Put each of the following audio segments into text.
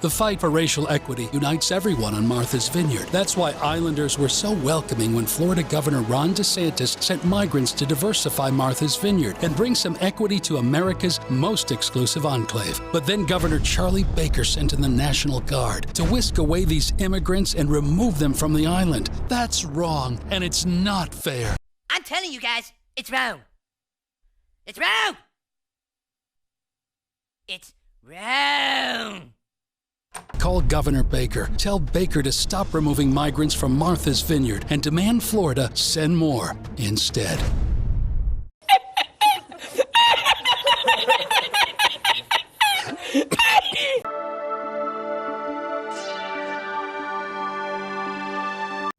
The fight for racial equity unites everyone on Martha's Vineyard. That's why Islanders were so welcoming when Florida Governor Ron DeSantis sent migrants to diversify Martha's Vineyard and bring some equity to America's most exclusive enclave. But then Governor Charlie Baker sent in the National Guard to whisk away these immigrants and remove them from the island. That's wrong, and it's not fair. I'm telling you guys, it's wrong. It's wrong! It's wrong! Call Governor Baker. Tell Baker to stop removing migrants from Martha's Vineyard and demand Florida send more instead.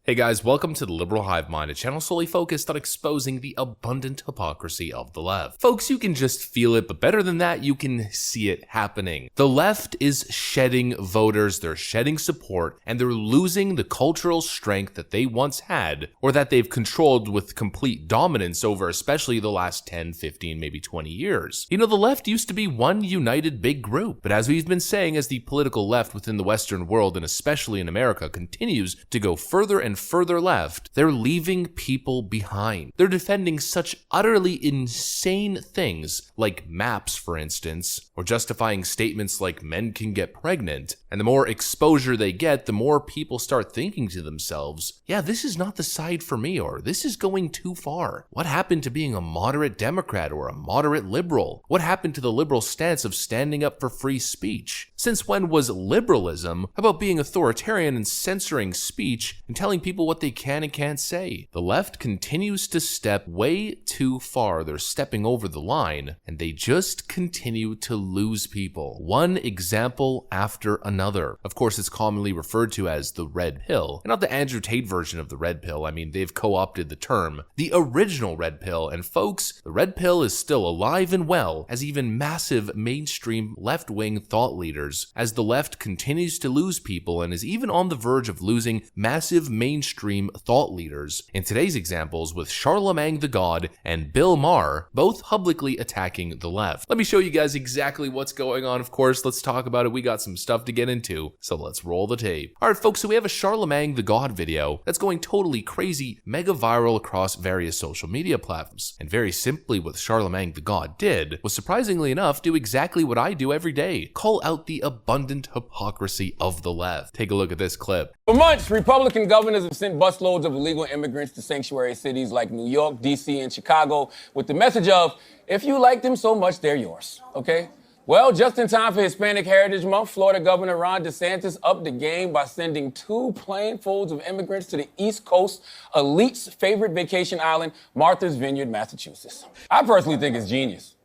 Hey guys, welcome to the Liberal Hive Mind, a channel solely focused on exposing the abundant hypocrisy of the left. Folks, you can just feel it, but better than that, you can see it happening. The left is shedding voters, they're shedding support, and they're losing the cultural strength that they once had, or that they've controlled with complete dominance over especially the last 10, 15, maybe 20 years. You know, the left used to be one united big group, but as we've been saying, as the political left within the Western world, and especially in America, continues to go further and further left, they're leaving people behind. They're defending such utterly insane things like maps, for instance, or justifying statements like men can get pregnant. And the more exposure they get, the more people start thinking to themselves, yeah, this is not the side for me, or this is going too far. What happened to being a moderate Democrat or a moderate liberal? What happened to the liberal stance of standing up for free speech? Since when was liberalism about being authoritarian and censoring speech and telling people what they can and can't say? The left continues to step way too far. They're stepping over the line, and they just continue to lose people. One example after another. Of course, it's commonly referred to as the red pill. And not the Andrew Tate version of the red pill. I mean, they've co-opted the term. The original red pill. And folks, the red pill is still alive and well as even massive mainstream left-wing thought leaders, as the left continues to lose people and is even on the verge of losing massive mainstream thought leaders. In today's examples with Charlemagne the God and Bill Maher, both publicly attacking the left. Let me show you guys exactly what's going on. Of course, let's talk about it. We got some stuff to get into, so let's roll the tape. Alright folks, so we have a Charlemagne the God video that's going totally crazy, mega viral across various social media platforms. And very simply what Charlemagne the God did was, surprisingly enough, do exactly what I do every day. Call out the abundant hypocrisy of the left. Take a look at this clip. For months, Republican governors have sent busloads of illegal immigrants to sanctuary cities like New York, D.C., and Chicago with the message of, if you like them so much, they're yours, okay? Well, just in time for Hispanic Heritage Month, Florida Governor Ron DeSantis upped the game by sending 2 planefuls of immigrants to the East Coast elite's favorite vacation island, Martha's Vineyard, Massachusetts. I personally think it's genius.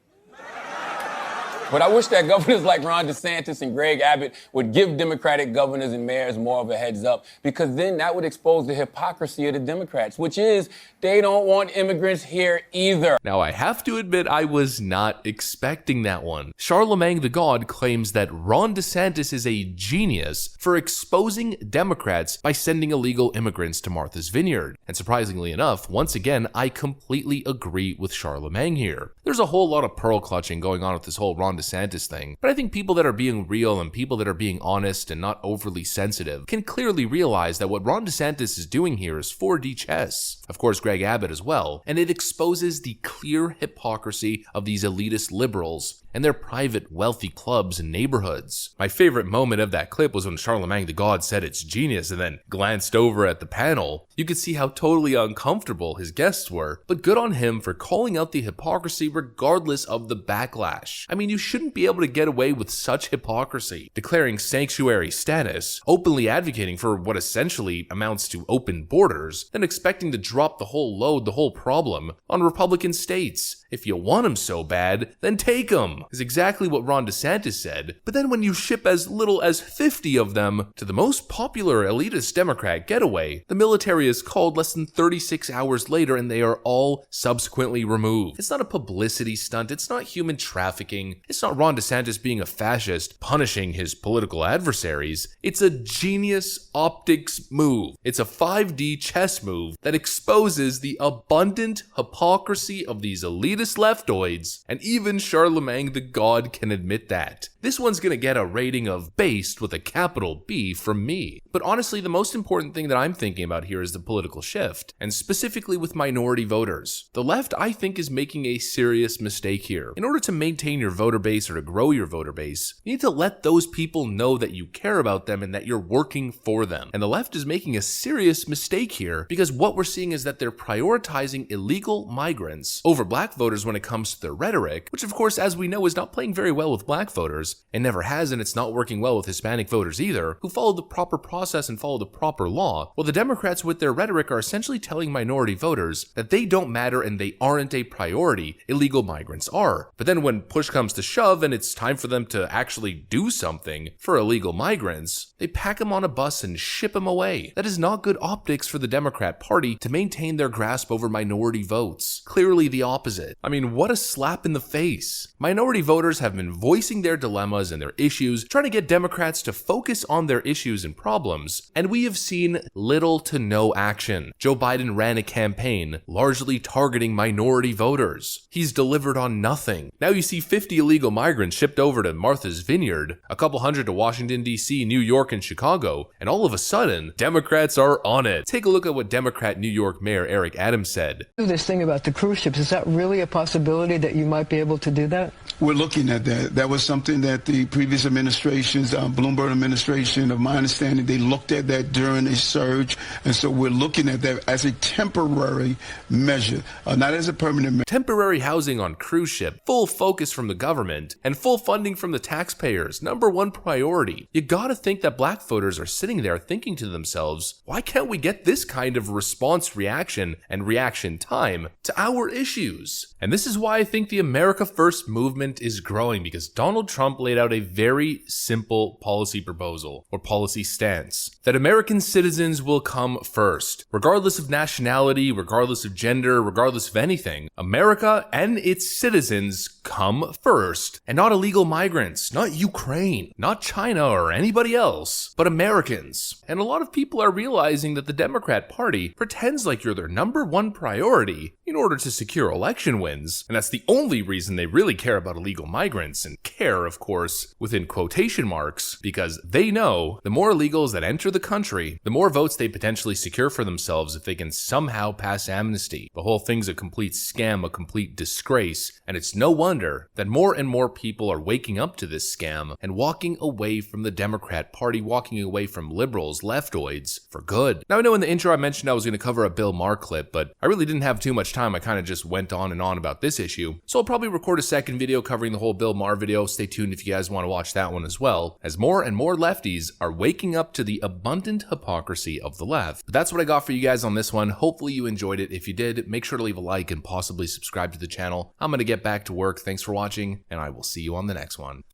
But I wish that governors like Ron DeSantis and Greg Abbott would give Democratic governors and mayors more of a heads up, because then that would expose the hypocrisy of the Democrats, which is they don't want immigrants here either. Now, I have to admit, I was not expecting that one. Charlemagne the God claims that Ron DeSantis is a genius for exposing Democrats by sending illegal immigrants to Martha's Vineyard. And surprisingly enough, once again, I completely agree with Charlemagne here. There's a whole lot of pearl clutching going on with this whole Ron DeSantis thing, but I think people that are being real and people that are being honest and not overly sensitive can clearly realize that what Ron DeSantis is doing here is 4D chess. Of course, Greg Abbott as well, and it exposes the clear hypocrisy of these elitist liberals and their private wealthy clubs and neighborhoods. My favorite moment of that clip was when Charlemagne the God said it's genius and then glanced over at the panel. You could see how totally uncomfortable his guests were, but good on him for calling out the hypocrisy regardless of the backlash. I mean, you shouldn't be able to get away with such hypocrisy, declaring sanctuary status, openly advocating for what essentially amounts to open borders, then expecting to drop the whole load, the whole problem, on Republican states. If you want them so bad, then take them, is exactly what Ron DeSantis said. But then when you ship as little as 50 of them to the most popular elitist Democrat getaway, the military is called less than 36 hours later and they are all subsequently removed. It's not a publicity stunt, it's not human trafficking, it's not Ron DeSantis being a fascist punishing his political adversaries. It's a genius optics move. It's a 5D chess move that exposes the abundant hypocrisy of these elitist leftoids, and even Charlemagne the God can admit that. this one's gonna get a rating of based with a capital B from me. But honestly, the most important thing that I'm thinking about here is the political shift, and specifically with minority voters. The left, I think, is making a serious mistake here. In order to maintain your voter base or to grow your voter base, you need to let those people know that you care about them and that you're working for them. And the left is making a serious mistake here because what we're seeing is that they're prioritizing illegal migrants over black voters when it comes to their rhetoric, which of course, as we know, is not playing very well with black voters and never has, and it's not working well with Hispanic voters either, who follow the proper process and follow the proper law. Well, the Democrats with their rhetoric are essentially telling minority voters that they don't matter and they aren't a priority. Illegal migrants are. But then when push comes to shove and it's time for them to actually do something for illegal migrants, they pack them on a bus and ship them away. That is not good optics for the Democrat Party to maintain their grasp over minority votes. Clearly the opposite. I mean, what a slap in the face. Minority voters have been voicing their dilemmas and their issues, trying to get Democrats to focus on their issues and problems, and we have seen little to no action. Joe Biden ran a campaign largely targeting minority voters. He's delivered on nothing. Now you see 50 illegal migrants shipped over to Martha's Vineyard, a couple hundred to Washington, D.C., New York, and Chicago, and all of a sudden, Democrats are on it. Take a look at what Democrat New York Mayor Eric Adams said. This thing about the cruise ships, is that really a possibility that you might be able to do that? We're looking at that. That was something that the previous administrations, Bloomberg administration, of my understanding, they looked at that during a surge. And so we're looking at that as a temporary measure, not as a permanent measure. Temporary housing on cruise ship, full focus from the government, and full funding from the taxpayers, #1 priority. You gotta think that black voters are sitting there thinking to themselves, why can't we get this kind of response reaction and reaction time to our issues? And this is why I think the America First movement is growing, because Donald Trump laid out a very simple policy proposal or policy stance that American citizens will come first, regardless of nationality, regardless of gender, regardless of anything. America and its citizens come first, and not illegal migrants, not Ukraine, not China or anybody else, but Americans. And a lot of people are realizing that the Democrat Party pretends like you're their #1 priority in order to secure election wins, and that's the only reason they really care about illegal migrants, and care, of course, within quotation marks, because they know the more illegals that enter the country, the more votes they potentially secure for themselves if they can somehow pass amnesty. The whole thing's a complete scam, a complete disgrace, and it's no wonder that more and more people are waking up to this scam and walking away from the Democrat Party, walking away from liberals, leftoids, for good. Now, I know in the intro I mentioned I was going to cover a Bill Maher clip, but I really didn't have too much time. I kind of just went on and on about this issue, so I'll probably record a second video covering the whole Bill Maher video. Stay tuned if you guys want to watch that one as well, as more and more lefties are waking up to the abundant hypocrisy of the left. But that's what I got for you guys on this one. Hopefully you enjoyed it. If you did, make sure to leave a like and possibly subscribe to the channel. I'm going to get back to work. Thanks for watching, and I will see you on the next one.